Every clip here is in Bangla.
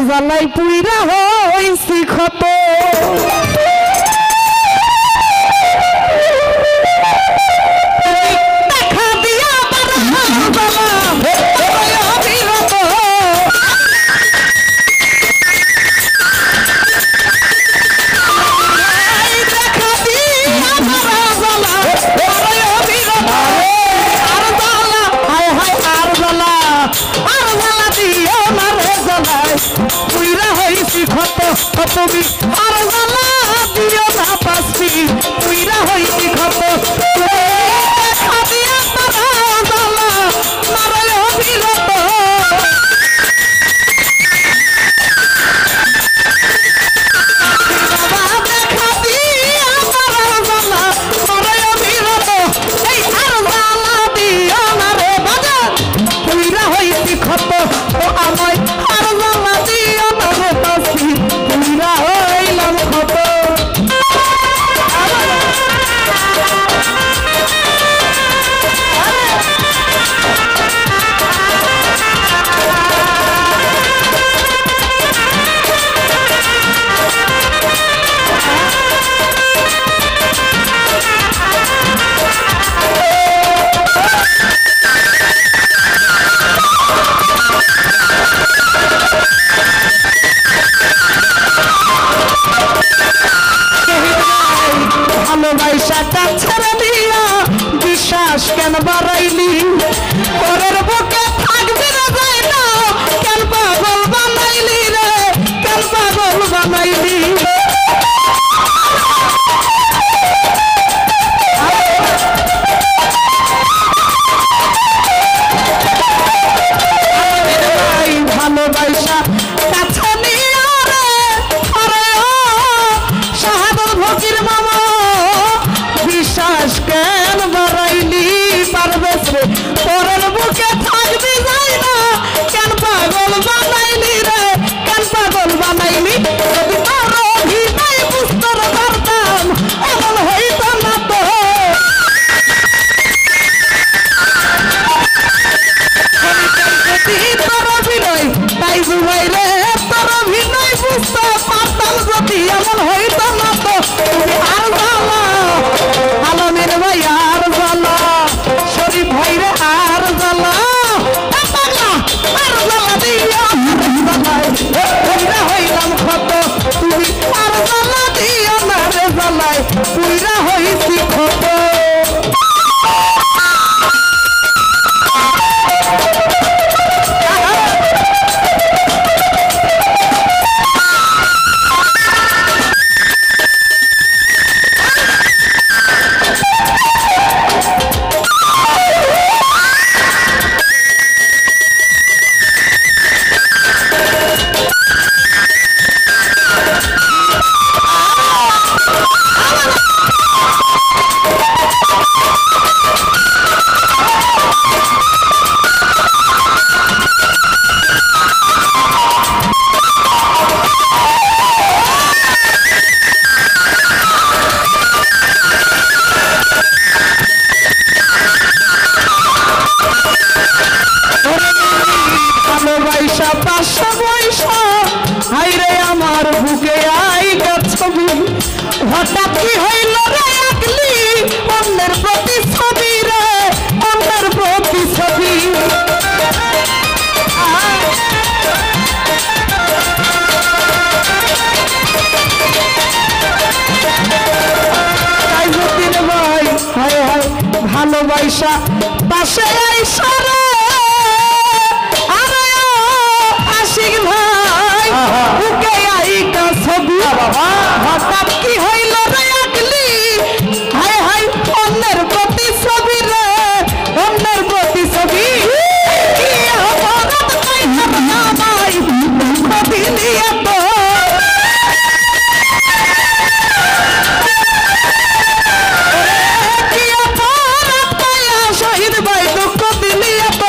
জ্বালাই পুইরা হইছি ক্ষত দেখা দিয়া পুইরা হইছি ক্ষত তুমি আর জ্বালা দিও না পাসি পুইরা হইছি ক্ষত দেখা দিয়া তারা জ্বালা মারয় অবিরত দেখা দিয়া তারা জ্বালা মারয় অবিরত এই আর জ্বালা দিও না রে বাজার পুইরা হইছি ক্ষত ও আমায় আর জ্বালা দিও না রে পাসি পুইরা হইলাম ক্ষত ভালোবাসাটা ছেড়ে দিয়া বিশ্বাস কেন বাড়াইলি পরের বুকে থাকবি না যাই না কেন পাগল বানাইলি রে কেন পাগল বানাইলি ভালোবাসা কাছে নিয়ে রে আরে ও শাহাদত ফকির মামা বিশ্বাস কেন বাড়াইলি পারবেশ রে পরের বুকে থাকবি যাই না কেন পাগল বানাইলি রে কেন পাগল বানাইলি যদি তোর অভিনয় বুঝতে পারতাম এমন হইত না তো তোর অভিনয় তাই বুঝাই রে তোর অভিনয় বুঝতে পারতাম যদি এমন হইত না তো আর জ্বালা আলমের ভাই আর জ্বালা শরীফ ভাই রে আর জ্বালা পাগলা আর জ্বালা দিও পুইরা হইলাম ক্ষত তুমি আর জ্বালা দিও না রে জ্বালায় পুইরা হইছি ক্ষত ভালোবাসা পাশা বৈশা হাইরে আমার বুকে আইগা ছবি হঠাৎ কি হইল রে একলি অন্যের প্রতি ছবি রে অন্যের প্রতি ছবি ভাই হায় হায় ভালোবাসা পাশে আইসা রে বুকে আইকা ছবি হঠাৎ কি হইল রে একলি হায় হায় অন্যের প্রতি ছবি রে অন্যের প্রতি ছবি শহীদ ভাই দুঃখ দিলি এত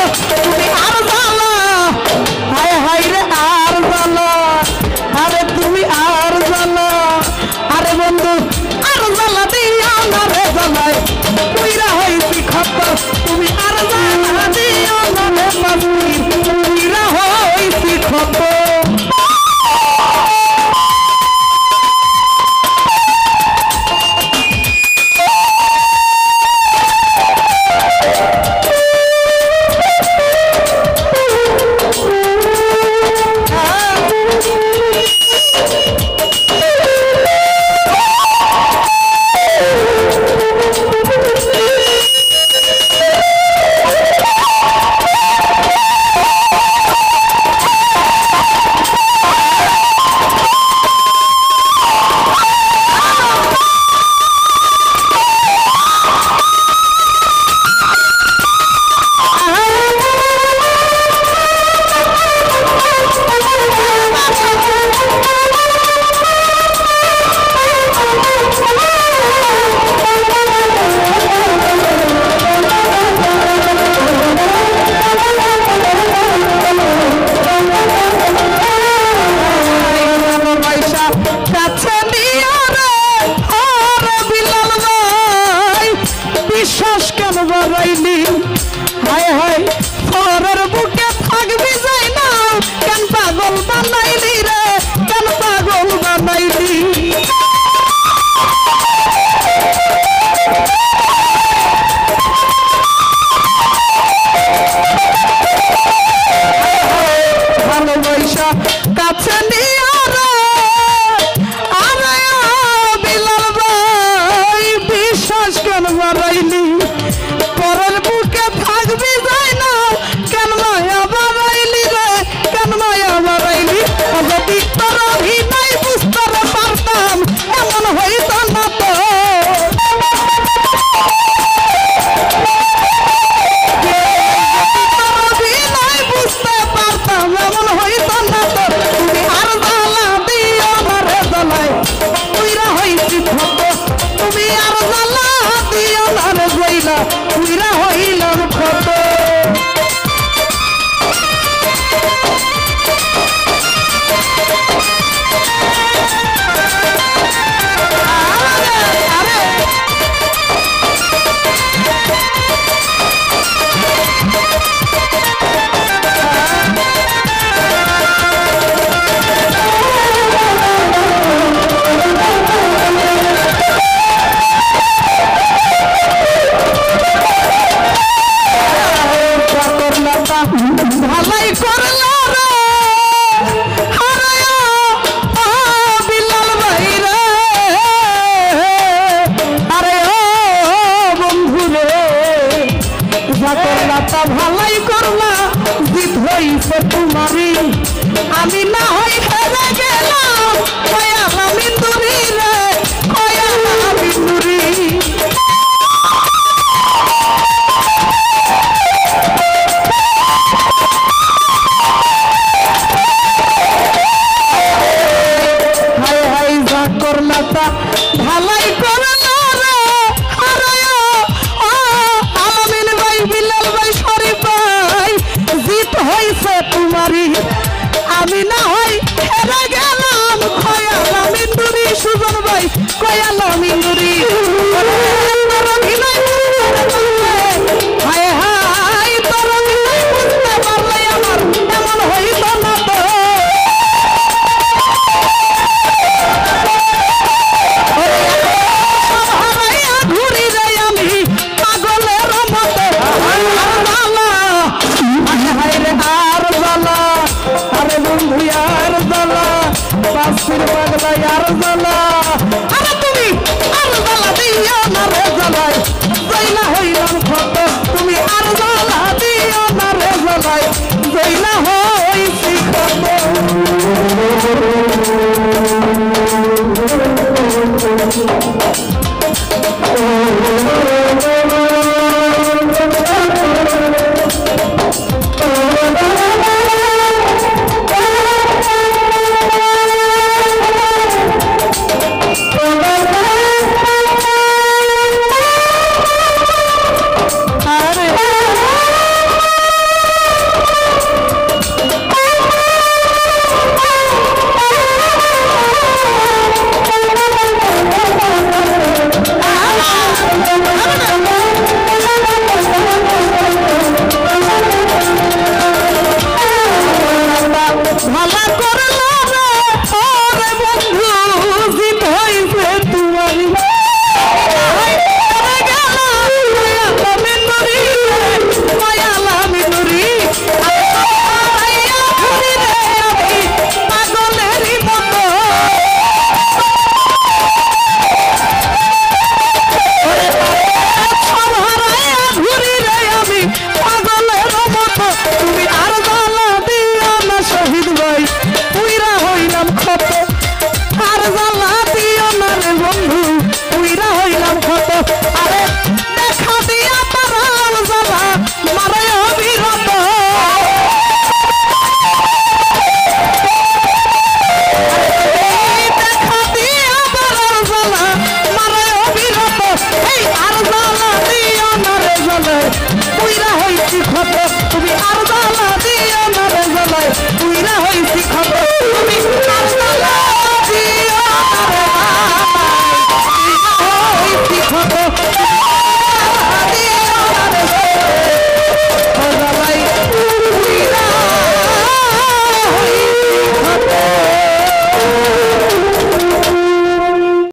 দিছে তোমারি আমি না হই হেরে গেলাম